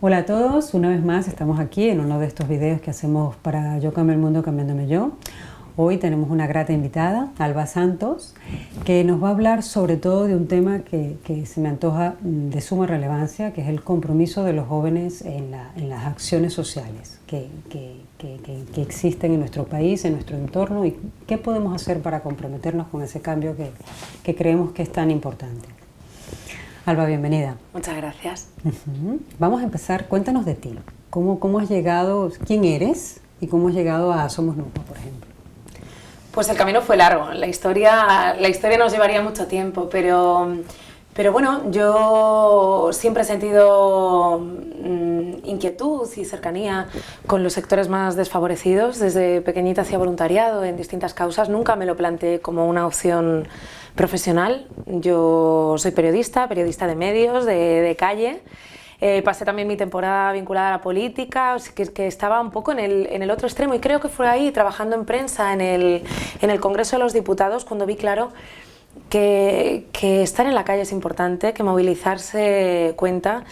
Hola a todos, una vez más estamos aquí en uno de estos videos que hacemos para Yo Cambio el Mundo Cambiándome Yo. Hoy tenemos una grata invitada, Alba Santos, que nos va a hablar sobre todo de un tema que se me antoja de suma relevancia, que es el compromiso de los jóvenes en las acciones sociales que existen en nuestro país, en nuestro entorno, y qué podemos hacer para comprometernos con ese cambio que creemos que es tan importante. Alba, bienvenida. Muchas gracias. Vamos a empezar, cuéntanos de ti. ¿Cómo has llegado, quién eres y cómo has llegado a Somos Nupa, por ejemplo? Pues el camino fue largo, la historia nos llevaría mucho tiempo, pero bueno, yo siempre he sentido inquietud y cercanía con los sectores más desfavorecidos. Desde pequeñita hacía voluntariado en distintas causas, nunca me lo planteé como una opción profesional. Yo soy periodista de medios, de calle. Pasé también mi temporada vinculada a la política, que estaba un poco en el otro extremo, y creo que fue ahí, trabajando en prensa, en el Congreso de los Diputados, cuando vi claro que estar en la calle es importante, que movilizarse cuenta,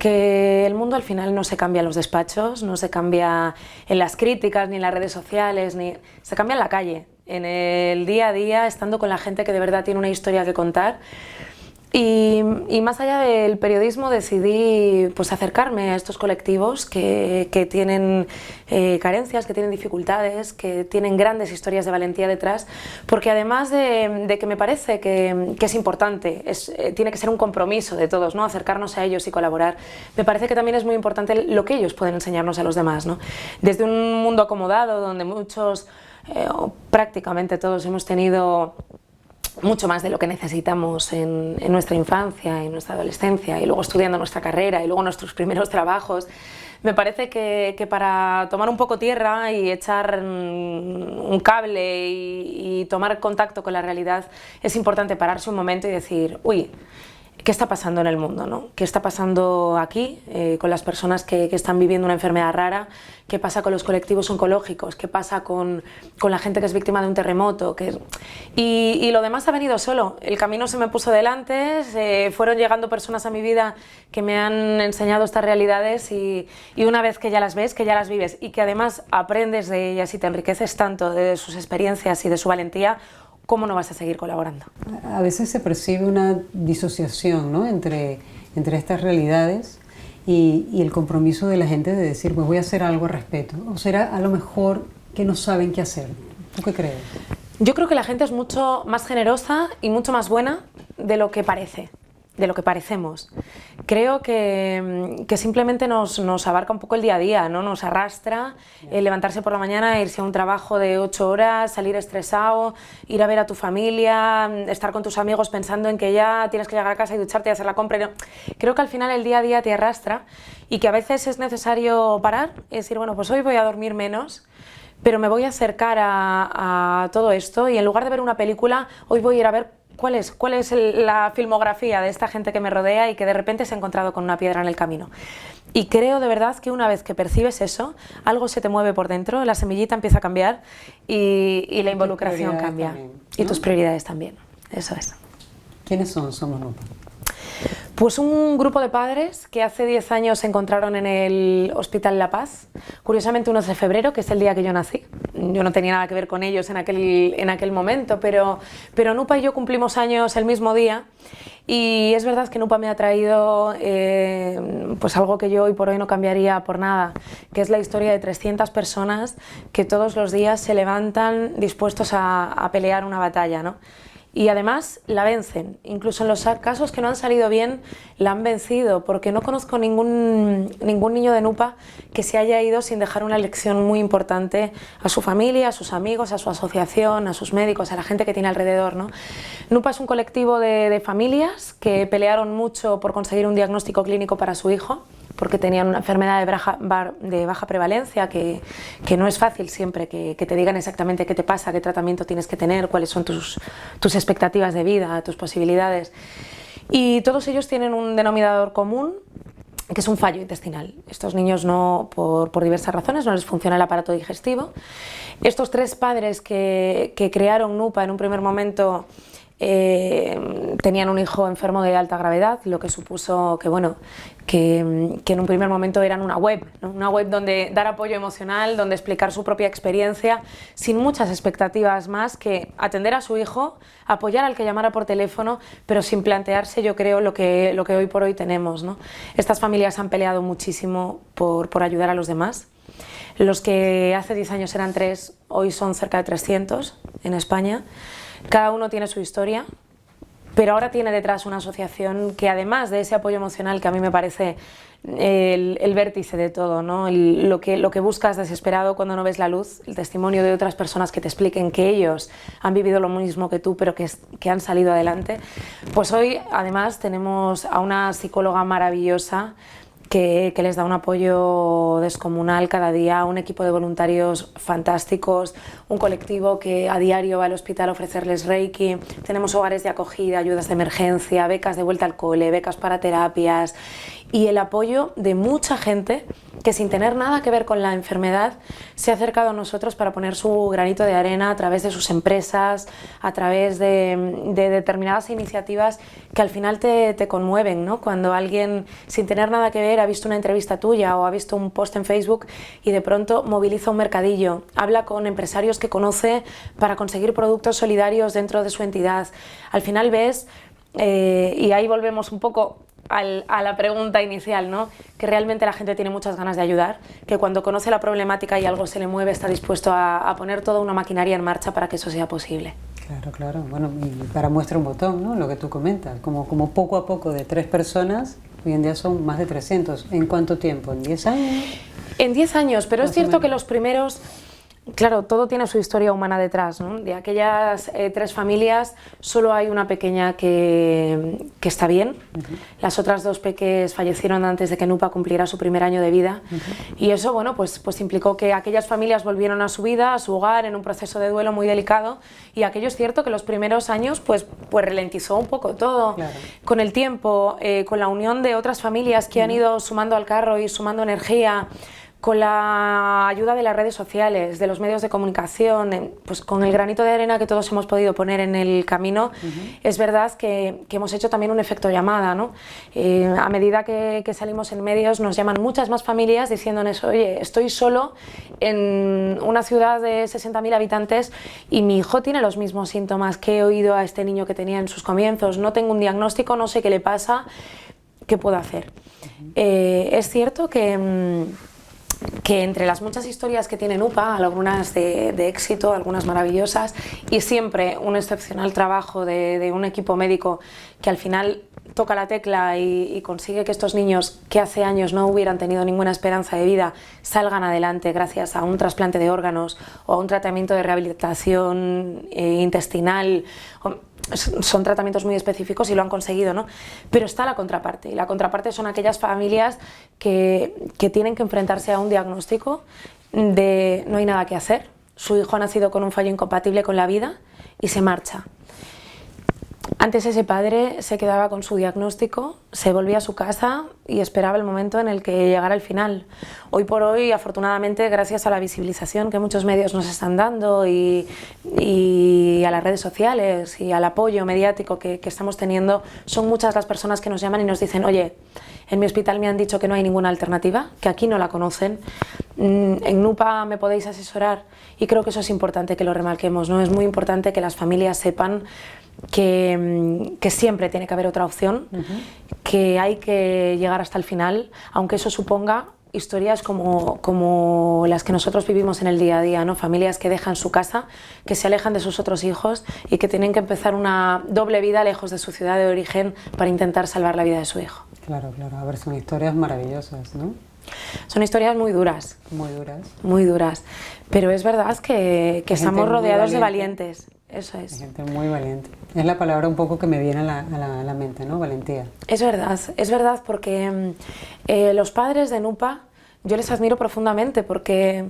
que el mundo al final no se cambia en los despachos, no se cambia en las críticas ni en las redes sociales, se cambia en la calle, en el día a día, estando con la gente que de verdad tiene una historia que contar. Y más allá del periodismo decidí pues acercarme a estos colectivos que tienen carencias, que tienen dificultades, que tienen grandes historias de valentía detrás, porque además de que me parece que es importante, tiene que ser un compromiso de todos, ¿no? Acercarnos a ellos y colaborar, me parece que también es muy importante lo que ellos pueden enseñarnos a los demás, ¿no? Desde un mundo acomodado donde muchos, prácticamente todos, hemos tenido mucho más de lo que necesitamos en nuestra infancia, en nuestra adolescencia, y luego estudiando nuestra carrera y luego nuestros primeros trabajos. Me parece que para tomar un poco tierra y echar un cable y tomar contacto con la realidad es importante pararse un momento y decir, uy, ¿qué está pasando en el mundo, ¿no? ¿Qué está pasando aquí con las personas que están viviendo una enfermedad rara? ¿Qué pasa con los colectivos oncológicos? ¿Qué pasa con la gente que es víctima de un terremoto? Y lo demás ha venido solo. El camino se me puso delante, fueron llegando personas a mi vida que me han enseñado estas realidades, y una vez que ya las ves, que ya las vives y que además aprendes de ellas y te enriqueces tanto de sus experiencias y de su valentía, ¿cómo no vas a seguir colaborando? A veces se percibe una disociación, ¿no? entre estas realidades y el compromiso de la gente de decir, pues voy a hacer algo al respecto. O será a lo mejor que no saben qué hacer. ¿Tú qué crees? Yo creo que la gente es mucho más generosa y mucho más buena de lo que parece, de lo que parecemos. Creo que simplemente nos abarca un poco el día a día, ¿no? Nos arrastra levantarse por la mañana, irse a un trabajo de 8 horas, salir estresado, ir a ver a tu familia, estar con tus amigos pensando en que ya tienes que llegar a casa y ducharte y hacer la compra. No. Creo que al final el día a día te arrastra y que a veces es necesario parar y decir, bueno, pues hoy voy a dormir menos, pero me voy a acercar a todo esto, y en lugar de ver una película, hoy voy a ir a ver ¿cuál es la filmografía de esta gente que me rodea y que de repente se ha encontrado con una piedra en el camino. Y creo de verdad que una vez que percibes eso, algo se te mueve por dentro, la semillita empieza a cambiar y la involucración cambia. También, ¿no? Y tus prioridades también, eso es. ¿Quiénes son Somos Nupa? Pues un grupo de padres que hace 10 años se encontraron en el Hospital La Paz, curiosamente 1 de febrero, que es el día que yo nací. Yo no tenía nada que ver con ellos en aquel momento, pero Nupa y yo cumplimos años el mismo día, y es verdad que Nupa me ha traído pues algo que yo hoy por hoy no cambiaría por nada, que es la historia de 300 personas que todos los días se levantan dispuestos a pelear una batalla, ¿no? Y además la vencen, incluso en los casos que no han salido bien, la han vencido, porque no conozco ningún niño de Nupa que se haya ido sin dejar una lección muy importante a su familia, a sus amigos, a su asociación, a sus médicos, a la gente que tiene alrededor, ¿no? Nupa es un colectivo de familias que pelearon mucho por conseguir un diagnóstico clínico para su hijo, porque tenían una enfermedad de baja prevalencia, que no es fácil siempre que te digan exactamente qué te pasa, qué tratamiento tienes que tener, cuáles son tus expectativas de vida, tus posibilidades. Y todos ellos tienen un denominador común, que es un fallo intestinal. Estos niños por diversas razones no les funciona el aparato digestivo. Estos 3 padres que crearon Nupa en un primer momento tenían un hijo enfermo de alta gravedad, lo que supuso que, bueno, que en un primer momento eran una web, ¿no? Una web donde dar apoyo emocional, donde explicar su propia experiencia, sin muchas expectativas más que atender a su hijo, apoyar al que llamara por teléfono, pero sin plantearse, yo creo, lo que hoy por hoy tenemos, ¿no? Estas familias han peleado muchísimo por ayudar a los demás. Los que hace 10 años eran 3, hoy son cerca de 300 en España. Cada uno tiene su historia, pero ahora tiene detrás una asociación que, además de ese apoyo emocional, que a mí me parece el vértice de todo, ¿no? Lo que buscas desesperado cuando no ves la luz, el testimonio de otras personas que te expliquen que ellos han vivido lo mismo que tú, pero que han salido adelante. Pues hoy, además, tenemos a una psicóloga maravillosa que les da un apoyo descomunal cada día, un equipo de voluntarios fantásticos, un colectivo que a diario va al hospital a ofrecerles Reiki, tenemos hogares de acogida, ayudas de emergencia, becas de vuelta al cole, becas para terapias y el apoyo de mucha gente que, sin tener nada que ver con la enfermedad, se ha acercado a nosotros para poner su granito de arena a través de sus empresas, a través de determinadas iniciativas que al final te conmueven, ¿no? Cuando alguien, sin tener nada que ver, ha visto una entrevista tuya o ha visto un post en Facebook y de pronto moviliza un mercadillo, habla con empresarios que conoce para conseguir productos solidarios dentro de su entidad. Al final ves, y ahí volvemos un poco a la pregunta inicial, ¿no? Que realmente la gente tiene muchas ganas de ayudar, que cuando conoce la problemática y algo se le mueve está dispuesto a poner toda una maquinaria en marcha para que eso sea posible. Claro, claro. Bueno, y para muestra un botón, ¿no? Lo que tú comentas, como poco a poco de 3 personas, hoy en día son más de 300. ¿En cuánto tiempo? ¿En 10 años? En 10 años, pero es cierto que los primeros... Claro, todo tiene su historia humana detrás, ¿no? De aquellas 3 familias, solo hay una pequeña que está bien. Las otras 2 peques fallecieron antes de que Nupa cumpliera su primer año de vida. Y eso, bueno, pues implicó que aquellas familias volvieron a su vida, a su hogar, en un proceso de duelo muy delicado. Y aquello es cierto que los primeros años, pues ralentizó un poco todo. Claro. Con el tiempo, con la unión de otras familias que han ido sumando al carro y sumando energía, con la ayuda de las redes sociales, de los medios de comunicación, pues con el granito de arena que todos hemos podido poner en el camino, es verdad que hemos hecho también un efecto llamada, ¿no? A medida que salimos en medios nos llaman muchas más familias diciéndonos, oye, estoy solo en una ciudad de 60.000 habitantes y mi hijo tiene los mismos síntomas que he oído a este niño que tenía en sus comienzos, no tengo un diagnóstico, no sé qué le pasa, ¿qué puedo hacer? Es cierto que entre las muchas historias que tiene Nupa, algunas de éxito, algunas maravillosas, y siempre un excepcional trabajo de un equipo médico que al final toca la tecla y consigue que estos niños que hace años no hubieran tenido ninguna esperanza de vida salgan adelante gracias a un trasplante de órganos o a un tratamiento de rehabilitación intestinal. Son tratamientos muy específicos y lo han conseguido, ¿no? Pero está la contraparte, y la contraparte son aquellas familias que tienen que enfrentarse a un diagnóstico de no hay nada que hacer, su hijo ha nacido con un fallo incompatible con la vida y se marcha. Antes ese padre se quedaba con su diagnóstico, se volvía a su casa y esperaba el momento en el que llegara el final. Hoy por hoy, afortunadamente, gracias a la visibilización que muchos medios nos están dando y a las redes sociales y al apoyo mediático que estamos teniendo, son muchas las personas que nos llaman y nos dicen, oye, en mi hospital me han dicho que no hay ninguna alternativa, que aquí no la conocen, en Nupa me podéis asesorar, y creo que eso es importante que lo remarquemos, ¿no? Es muy importante que las familias sepan que siempre tiene que haber otra opción, que hay que llegar hasta el final, aunque eso suponga historias como las que nosotros vivimos en el día a día, ¿no? Familias que dejan su casa, que se alejan de sus otros hijos y que tienen que empezar una doble vida lejos de su ciudad de origen para intentar salvar la vida de su hijo. Claro, claro. A ver, son historias maravillosas, ¿no? Son historias muy duras. Muy duras. Muy duras. Pero es verdad que estamos rodeados de valientes. Eso es. Hay gente muy valiente. Es la palabra un poco que me viene a la mente, ¿no? Valentía. Es verdad porque los padres de Nupa yo les admiro profundamente porque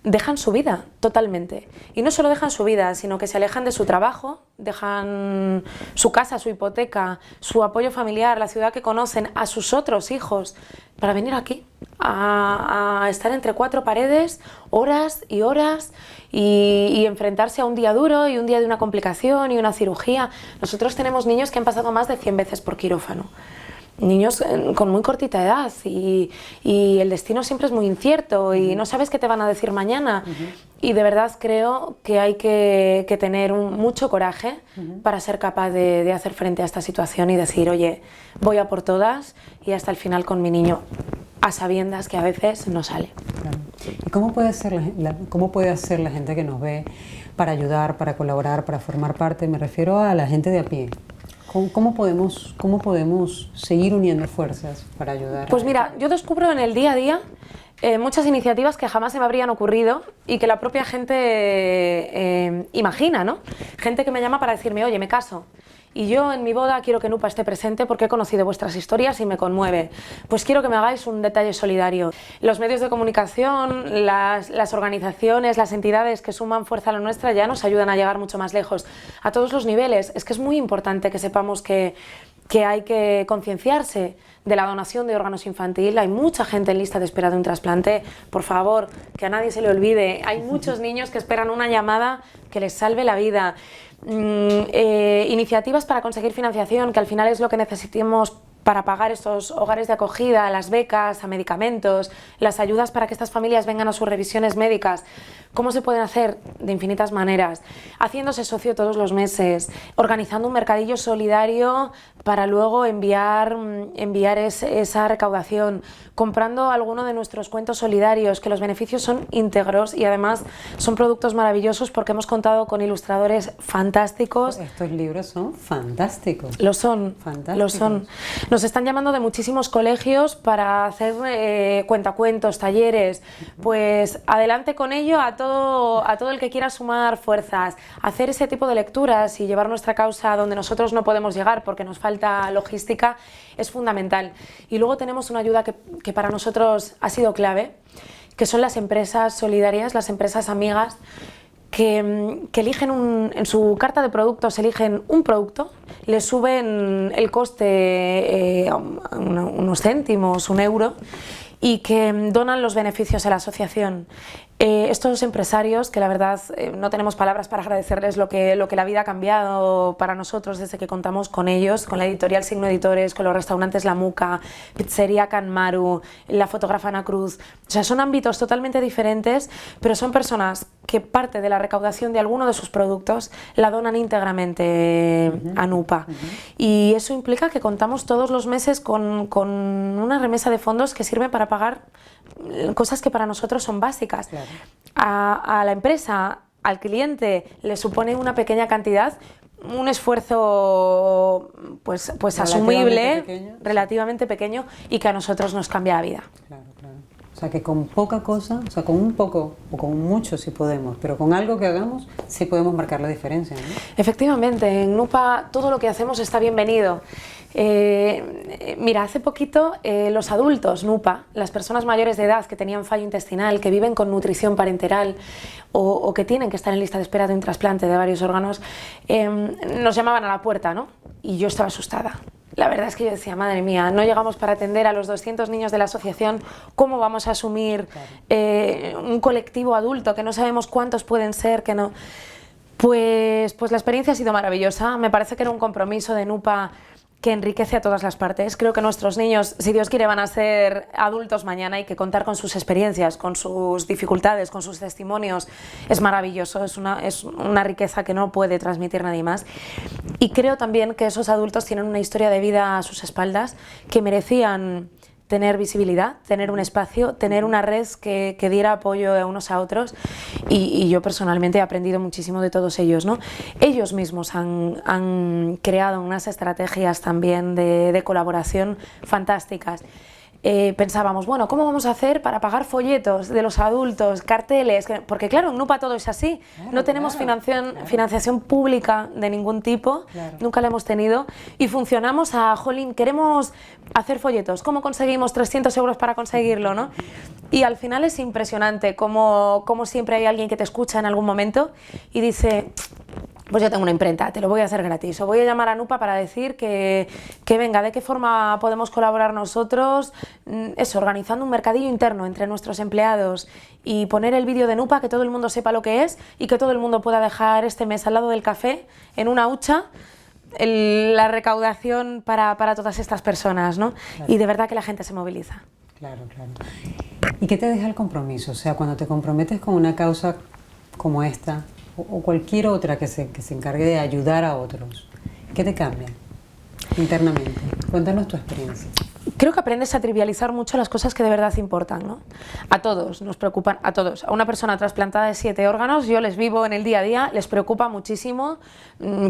dejan su vida totalmente. Y no solo dejan su vida, sino que se alejan de su trabajo, dejan su casa, su hipoteca, su apoyo familiar, la ciudad que conocen, a sus otros hijos, para venir aquí a estar entre 4 paredes, horas y horas, y enfrentarse a un día duro y un día de una complicación y una cirugía. Nosotros tenemos niños que han pasado más de 100 veces por quirófano. Niños con muy cortita edad y el destino siempre es muy incierto y no sabes qué te van a decir mañana. Y de verdad creo que hay que tener mucho coraje para ser capaz de hacer frente a esta situación y decir, oye, voy a por todas y hasta el final con mi niño, a sabiendas que a veces no sale. Claro. ¿Y cómo puede hacer la gente que nos ve para ayudar, para colaborar, para formar parte? Me refiero a la gente de a pie. ¿Cómo podemos seguir uniendo fuerzas para ayudar? Pues mira, yo descubro en el día a día muchas iniciativas que jamás se me habrían ocurrido y que la propia gente imagina, ¿no? Gente que me llama para decirme, oye, me caso. Y yo en mi boda quiero que NUPA esté presente porque he conocido vuestras historias y me conmueve. Pues quiero que me hagáis un detalle solidario. Los medios de comunicación, las organizaciones, las entidades que suman fuerza a la nuestra ya nos ayudan a llegar mucho más lejos. A todos los niveles. Es que es muy importante que sepamos que hay que concienciarse de la donación de órganos infantil. Hay mucha gente en lista de espera de un trasplante. Por favor, que a nadie se le olvide. Hay muchos niños que esperan una llamada que les salve la vida. Iniciativas para conseguir financiación, que al final es lo que necesitemos para pagar estos hogares de acogida, las becas, a medicamentos, las ayudas para que estas familias vengan a sus revisiones médicas. ¿Cómo se pueden hacer? De infinitas maneras. Haciéndose socio todos los meses, organizando un mercadillo solidario para luego enviar esa recaudación, comprando alguno de nuestros cuentos solidarios, que los beneficios son íntegros y además son productos maravillosos porque hemos contado con ilustradores fantásticos. Estos libros son fantásticos. Lo son, fantásticos. Lo son. Nos están llamando de muchísimos colegios para hacer cuentacuentos, talleres. Pues adelante con ello a todo el que quiera sumar fuerzas, hacer ese tipo de lecturas y llevar nuestra causa donde nosotros no podemos llegar porque nos falta logística es fundamental. Y luego tenemos una ayuda que para nosotros ha sido clave, que son las empresas solidarias, las empresas amigas, que eligen en su carta de productos eligen un producto, le suben el coste unos céntimos, €1, y que donan los beneficios a la asociación. Estos empresarios, que la verdad no tenemos palabras para agradecerles lo que la vida ha cambiado para nosotros desde que contamos con ellos, con la editorial Signo Editores, con los restaurantes La Muca, Pizzería Can Maru, la fotógrafa Ana Cruz. O sea, son ámbitos totalmente diferentes, pero son personas que parte de la recaudación de alguno de sus productos la donan íntegramente a NUPA. Y eso implica que contamos todos los meses con una remesa de fondos que sirve para pagar cosas que para nosotros son básicas. Claro. A la empresa, al cliente, le supone una pequeña cantidad, un esfuerzo pues asumible, pequeño, relativamente pequeño, y que a nosotros nos cambia la vida. Claro, claro. O sea, que con poca cosa, o sea, con un poco o con mucho si podemos, pero con algo que hagamos sí podemos marcar la diferencia, ¿no? Efectivamente, en NUPA todo lo que hacemos está bienvenido. Mira, hace poquito los adultos NUPA, las personas mayores de edad que tenían fallo intestinal, que viven con nutrición parenteral o que tienen que estar en lista de espera de un trasplante de varios órganos, nos llamaban a la puerta, ¿no? Y yo estaba asustada. La verdad es que yo decía, madre mía, no llegamos para atender a los 200 niños de la asociación, ¿cómo vamos a asumir un colectivo adulto que no sabemos cuántos pueden ser, que no? Pues la experiencia ha sido maravillosa. Me parece que era un compromiso de NUPA que enriquece a todas las partes. Creo que nuestros niños, si Dios quiere, van a ser adultos mañana y que contar con sus experiencias, con sus dificultades, con sus testimonios es maravilloso, es una riqueza que no puede transmitir nadie más. Y creo también que esos adultos tienen una historia de vida a sus espaldas que merecían tener visibilidad, tener un espacio, tener una red que diera apoyo a unos a otros y yo personalmente he aprendido muchísimo de todos ellos, ¿no? Ellos mismos han creado unas estrategias también de colaboración fantásticas. Pensábamos, bueno, ¿cómo vamos a hacer para pagar folletos de los adultos, carteles? Porque claro, en NUPA todo es así, no tenemos financiación pública de ningún tipo, nunca la hemos tenido, y funcionamos jolín, queremos hacer folletos, ¿cómo conseguimos 300 euros para conseguirlo, no? Y al final es impresionante cómo siempre hay alguien que te escucha en algún momento y dice, pues yo tengo una imprenta, te lo voy a hacer gratis, o voy a llamar a Nupa para decir que venga, de qué forma podemos colaborar nosotros, eso, organizando un mercadillo interno entre nuestros empleados y poner el vídeo de Nupa, que todo el mundo sepa lo que es y que todo el mundo pueda dejar este mes al lado del café, en una hucha, la recaudación para todas estas personas, ¿no? Claro. Y de verdad que la gente se moviliza. Claro, claro. ¿Y qué te deja el compromiso? O sea, cuando te comprometes con una causa como esta, o cualquier otra que se encargue de ayudar a otros, ¿qué te cambia internamente? Cuéntanos tu experiencia. Creo que aprendes a trivializar mucho las cosas que de verdad importan, ¿no? A todos nos preocupan, a todos. A una persona trasplantada de 7 órganos, yo les vivo en el día a día, les preocupa muchísimo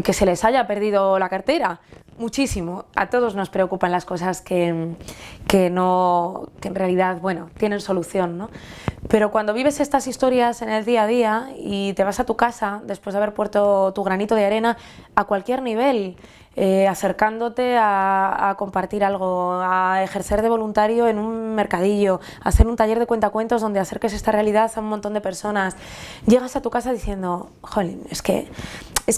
que se les haya perdido la cartera, muchísimo. A todos nos preocupan las cosas que en realidad, bueno, tienen solución, ¿no? Pero cuando vives estas historias en el día a día y te vas a tu casa después de haber puesto tu granito de arena a cualquier nivel, acercándote a compartir algo, a ejercer de voluntario en un mercadillo, a hacer un taller de cuentacuentos donde acerques esta realidad a un montón de personas, llegas a tu casa diciendo, jolín, es que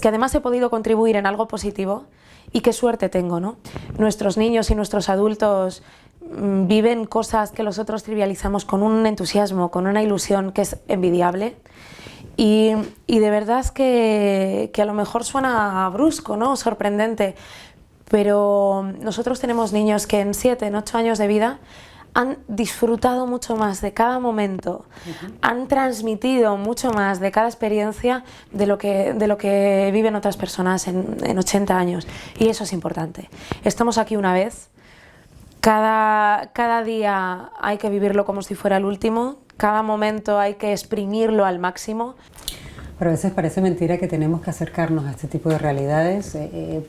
además he podido contribuir en algo positivo y qué suerte tengo, ¿no? Nuestros niños y nuestros adultos viven cosas que los otros trivializamos con un entusiasmo, con una ilusión que es envidiable. Y de verdad es que a lo mejor suena brusco, ¿no? Sorprendente, pero nosotros tenemos niños que en 7, en 8 años de vida han disfrutado mucho más de cada momento, han transmitido mucho más de cada experiencia de lo que viven otras personas en 80 años. Y eso es importante. Estamos aquí una vez, cada día hay que vivirlo como si fuera el último, cada momento hay que exprimirlo al máximo. Pero a veces parece mentira que tenemos que acercarnos a este tipo de realidades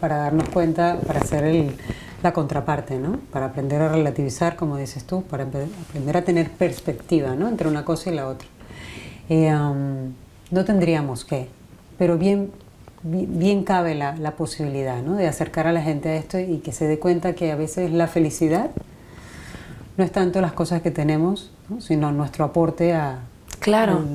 para darnos cuenta, para hacer la contraparte, ¿no? Para aprender a relativizar, como dices tú, para aprender a tener perspectiva, ¿no? Entre una cosa y la otra. No tendríamos que, pero bien cabe la posibilidad, ¿no? De acercar a la gente a esto y que se dé cuenta que a veces la felicidad no es tanto las cosas que tenemos, ¿no? Sino nuestro aporte al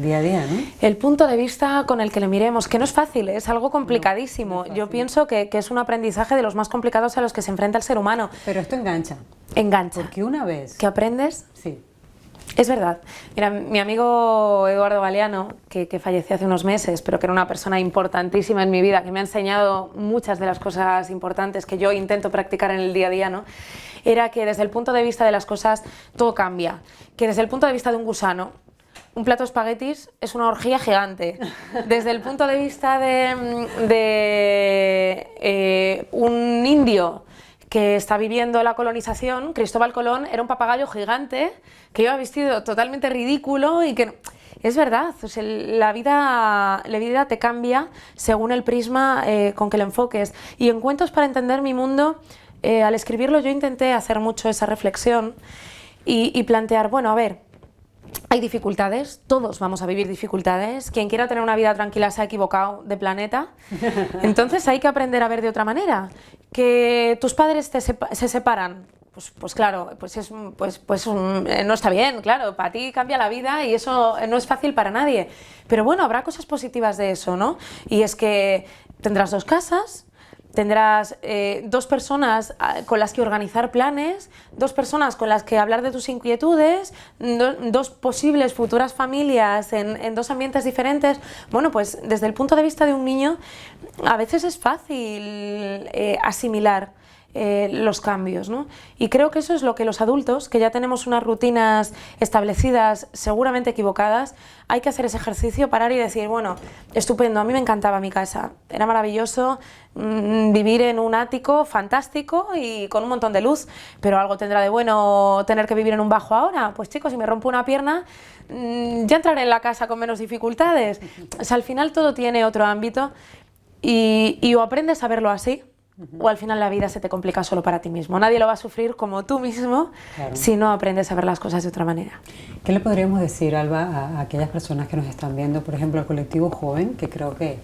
día a día, ¿no? El punto de vista con el que le miremos, que no es fácil, es algo complicadísimo. No es fácil. Yo pienso que es un aprendizaje de los más complicados a los que se enfrenta el ser humano. Pero esto engancha. Engancha. Porque una vez que aprendes... Sí. Es verdad. Mira, mi amigo Eduardo Galeano, que falleció hace unos meses, pero que era una persona importantísima en mi vida, que me ha enseñado muchas de las cosas importantes que yo intento practicar en el día a día, ¿no? Era que desde el punto de vista de las cosas todo cambia. Que desde el punto de vista de un gusano, un plato de espaguetis es una orgía gigante. Desde el punto de vista de un indio que está viviendo la colonización, Cristóbal Colón era un papagayo gigante que iba vestido totalmente ridículo y que... Es verdad, o sea, la vida te cambia según el prisma con que lo enfoques. Y en Cuentos para entender mi mundo, al escribirlo yo intenté hacer mucho esa reflexión y plantear, bueno, a ver, hay dificultades, todos vamos a vivir dificultades, quien quiera tener una vida tranquila se ha equivocado de planeta, entonces hay que aprender a ver de otra manera. Que tus padres se separan, pues claro, no está bien, claro, para ti cambia la vida y eso no es fácil para nadie, pero bueno, habrá cosas positivas de eso, ¿no? Y es que tendrás 2 casas, tendrás 2 personas con las que organizar planes, 2 personas con las que hablar de tus inquietudes, 2 posibles futuras familias en 2 ambientes diferentes. Bueno, pues desde el punto de vista de un niño, a veces es fácil asimilar los cambios, ¿no? Y creo que eso es lo que los adultos, que ya tenemos unas rutinas establecidas, seguramente equivocadas, hay que hacer ese ejercicio, parar y decir, bueno, estupendo, a mí me encantaba mi casa, era maravilloso vivir en un ático fantástico y con un montón de luz, pero algo tendrá de bueno tener que vivir en un bajo ahora. Pues chicos, si me rompo una pierna, ya entraré en la casa con menos dificultades. O sea, al final todo tiene otro ámbito y o aprendes a verlo así, o al final la vida se te complica solo para ti mismo. Nadie lo va a sufrir como tú mismo, claro, si no aprendes a ver las cosas de otra manera. ¿Qué le podríamos decir, Alba, a aquellas personas que nos están viendo, por ejemplo, al colectivo joven, que creo que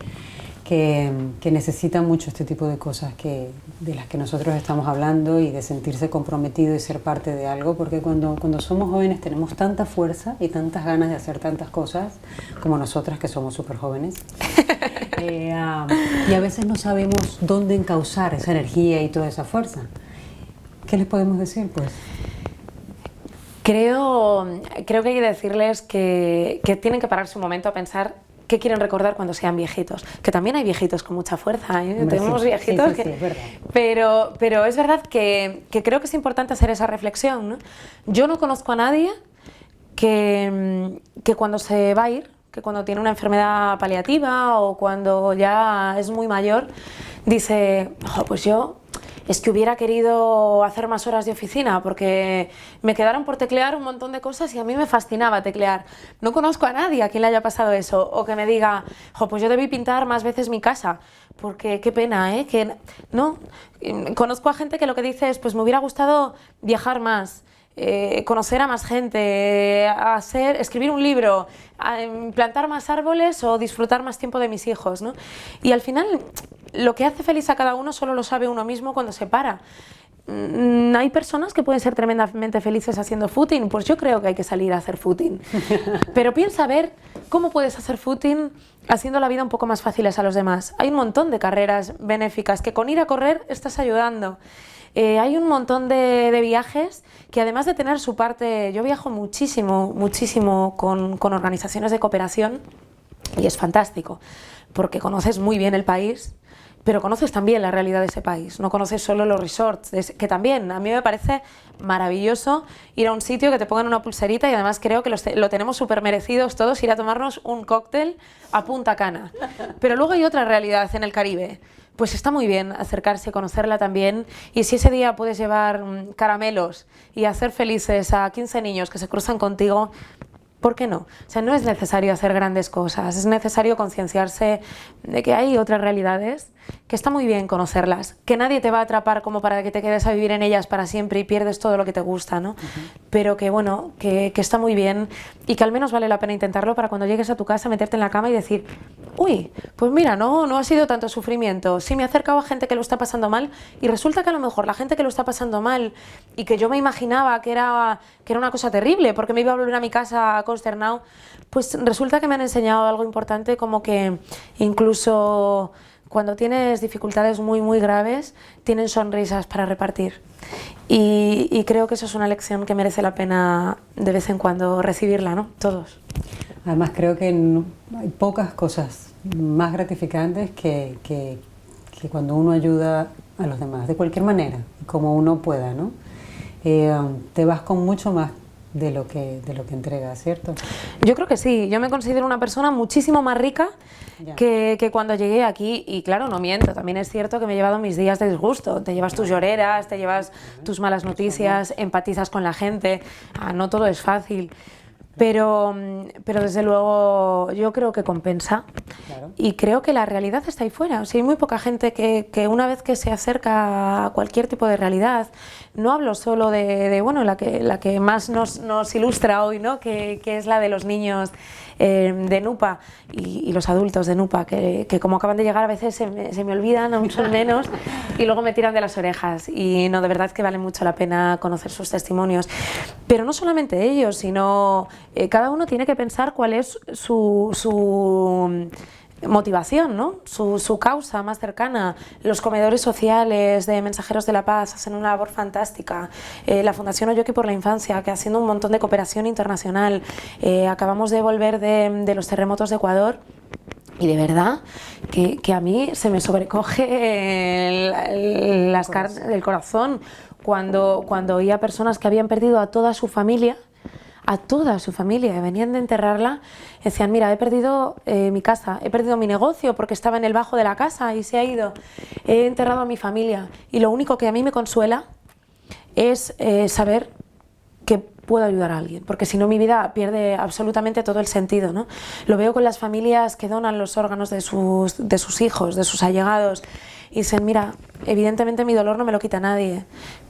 que necesitan mucho este tipo de cosas de las que nosotros estamos hablando, y de sentirse comprometido y ser parte de algo, porque cuando somos jóvenes tenemos tanta fuerza y tantas ganas de hacer tantas cosas, como nosotras que somos súper jóvenes, y a veces no sabemos dónde encauzar esa energía y toda esa fuerza. ¿Qué les podemos decir, pues? Creo que hay que decirles que tienen que pararse un momento a pensar qué quieren recordar cuando sean viejitos. Que también hay viejitos con mucha fuerza, ¿eh? Hombre, Tenemos sí, viejitos sí, es verdad. Pero es verdad que creo que es importante hacer esa reflexión, ¿no? Yo no conozco a nadie que cuando se va a ir, que cuando tiene una enfermedad paliativa o cuando ya es muy mayor, dice, oh, pues yo es que hubiera querido hacer más horas de oficina porque me quedaron por teclear un montón de cosas y a mí me fascinaba teclear. No conozco a nadie a quien le haya pasado eso, o que me diga, jo, pues yo debí pintar más veces mi casa, porque qué pena, ¿eh? Que no. Conozco a gente que lo que dice es, pues me hubiera gustado viajar más, conocer a más gente, escribir un libro, plantar más árboles o disfrutar más tiempo de mis hijos, ¿no? Y al final, lo que hace feliz a cada uno solo lo sabe uno mismo cuando se para. Hay personas que pueden ser tremendamente felices haciendo footing, pues yo creo que hay que salir a hacer footing. Pero piensa a ver cómo puedes hacer footing haciendo la vida un poco más fáciles a los demás. Hay un montón de carreras benéficas que con ir a correr estás ayudando. Hay un montón de viajes que, además de tener su parte, yo viajo muchísimo con organizaciones de cooperación, y es fantástico porque conoces muy bien el país, pero conoces también la realidad de ese país, no conoces solo los resorts, que también a mí me parece maravilloso ir a un sitio que te pongan una pulserita, y además creo que lo tenemos súper merecidos todos, ir a tomarnos un cóctel a Punta Cana. Pero luego hay otra realidad en el Caribe. Pues está muy bien acercarse, conocerla también, y si ese día puedes llevar caramelos y hacer felices a 15 niños que se cruzan contigo, ¿por qué no? O sea, no es necesario hacer grandes cosas, es necesario concienciarse de que hay otras realidades, que está muy bien conocerlas, que nadie te va a atrapar como para que te quedes a vivir en ellas para siempre y pierdes todo lo que te gusta, ¿no? Pero que bueno, que está muy bien, y que al menos vale la pena intentarlo para cuando llegues a tu casa meterte en la cama y decir, uy, pues mira, no ha sido tanto sufrimiento, sí me he acercado a gente que lo está pasando mal, y resulta que a lo mejor la gente que lo está pasando mal y que yo me imaginaba que era una cosa terrible porque me iba a volver a mi casa consternado, pues resulta que me han enseñado algo importante, como que incluso cuando tienes dificultades muy graves, tienen sonrisas para repartir. Y creo que eso es una lección que merece la pena de vez en cuando recibirla, ¿no? Todos. Además, creo que hay pocas cosas más gratificantes que cuando uno ayuda a los demás, de cualquier manera, como uno pueda, ¿no? Te vas con mucho más de lo que entregas, ¿cierto? Yo creo que sí. Yo me considero una persona muchísimo más rica que cuando llegué aquí, y claro, no miento, también es cierto que me he llevado mis días de disgusto. Te llevas tus lloreras, te llevas tus malas noticias, empatizas con la gente, no todo es fácil. Pero desde luego yo creo que compensa, claro. Y creo que la realidad está ahí fuera. O sea, hay muy poca gente que una vez que se acerca a cualquier tipo de realidad, no hablo solo de bueno, la que más nos ilustra hoy, ¿no? Que es la de los niños de Nupa y los adultos de Nupa, que como acaban de llegar a veces se me olvidan, aún son menos, y luego me tiran de las orejas. Y no, de verdad que vale mucho la pena conocer sus testimonios. Pero no solamente ellos, sino cada uno tiene que pensar cuál es su motivación, ¿no? Su causa más cercana. Los comedores sociales de Mensajeros de la Paz hacen una labor fantástica. La Fundación Oyoki por la Infancia, que haciendo un montón de cooperación internacional. Acabamos de volver de los terremotos de Ecuador. Y de verdad que a mí se me sobrecoge el corazón cuando oía personas que habían perdido a toda su familia, y venían de enterrarla, decían, mira, he perdido mi casa, he perdido mi negocio porque estaba en el bajo de la casa y se ha ido, he enterrado a mi familia, y lo único que a mí me consuela es saber que puedo ayudar a alguien, porque si no mi vida pierde absolutamente todo el sentido, ¿no? Lo veo con las familias que donan los órganos de sus hijos, de sus allegados, y dicen, mira, evidentemente mi dolor no me lo quita nadie,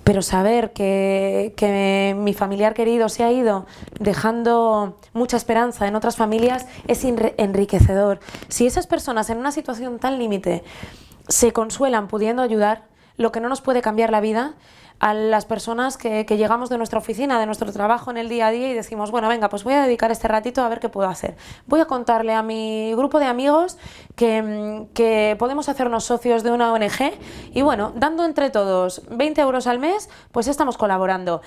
pero saber que mi familiar querido se ha ido dejando mucha esperanza en otras familias es enriquecedor. Si esas personas en una situación tan límite se consuelan pudiendo ayudar, lo que no nos puede cambiar la vida a las personas que llegamos de nuestra oficina, de nuestro trabajo en el día a día y decimos, bueno, venga, pues voy a dedicar este ratito a ver qué puedo hacer. Voy a contarle a mi grupo de amigos que podemos hacernos socios de una ONG y bueno, dando entre todos 20 euros al mes, pues estamos colaborando.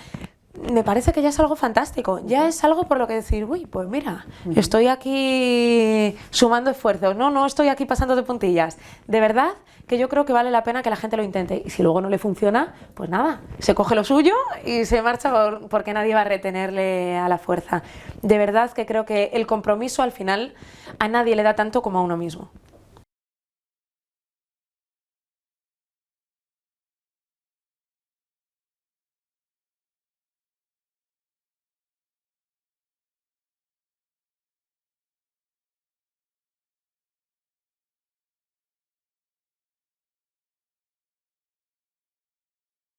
Me parece que ya es algo fantástico, ya es algo por lo que decir, uy, pues mira, estoy aquí sumando esfuerzos, no estoy aquí pasando de puntillas. De verdad que yo creo que vale la pena que la gente lo intente y si luego no le funciona, pues nada, se coge lo suyo y se marcha porque nadie va a retenerle a la fuerza. De verdad que creo que el compromiso al final a nadie le da tanto como a uno mismo.